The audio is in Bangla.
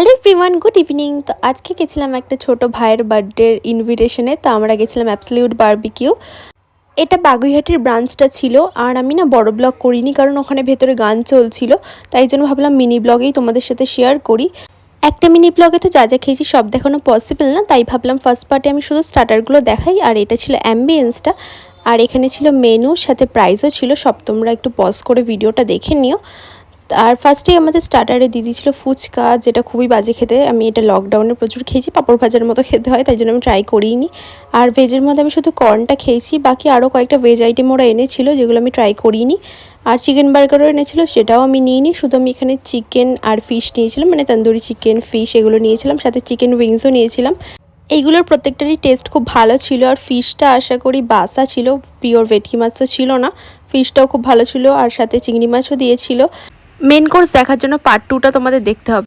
Hello everyone, good evening. তো আজকে গেছিলাম একটা ছোট ভাইয়ের বার্থডের ইনভিটেশনে। তো আমরা গেছিলাম অ্যাবসলিউট বারবিকিউ। এটা বাগুইহাটির ব্রাঞ্চটা ছিল। আর আমি না বড় ব্লগ করিনি, কারণ ওখানে ভেতরে গান চলছিল। তাই জন্য ভাবলাম মিনি ব্লগেই তোমাদের সাথে শেয়ার করি। একটা মিনি ব্লগে তো যা যা খেয়েছি সব দেখানো পসিবল না, তাই ভাবলাম ফার্স্ট পার্টে আমি শুধু স্টার্টারগুলো দেখাই। আর এটা ছিল অ্যাম্বিয়েন্সটা, আর এখানে ছিল মেনুর সাথে প্রাইসও ছিল। সব তোমরা একটু পজ করে ভিডিওটা দেখে নিও। আর ফার্স্টেই আমাদের স্টার্টারে দিয়ে দিয়েছিল ফুচকা, যেটা খুবই বাজে খেতে। আমি এটা লকডাউনে প্রচুর খেয়েছি, পাঁপড় ভাজার মতো খেতে হয়, তাই জন্য আমি ট্রাই করিনি। আর ভেজের মধ্যে আমি শুধু কর্নটা খেয়েছি, বাকি আরও কয়েকটা ভেজ আইটেম ওরা এনেছিল যেগুলো আমি ট্রাই করিনি। আর চিকেন বার্গারও এনেছিল, সেটাও আমি নিইনি। শুধু আমি এখানে চিকেন আর ফিশ নিয়েছিলাম, মানে তন্দুরি চিকেন, ফিশ এগুলো নিয়েছিলাম, সাথে চিকেন উইংসও নিয়েছিলাম। এইগুলোর প্রত্যেকটারই টেস্ট খুব ভালো ছিল। আর ফিশটা আশা করি বাসা ছিল, পিওর ভেটকি মাছ তো ছিল না। ফিশটাও খুব ভালো ছিল, আর সাথে চিংড়ি মাছও দিয়েছিল। মেন কোর্স দেখার জন্য পার্ট 2টা তোমাদের দেখতে হবে।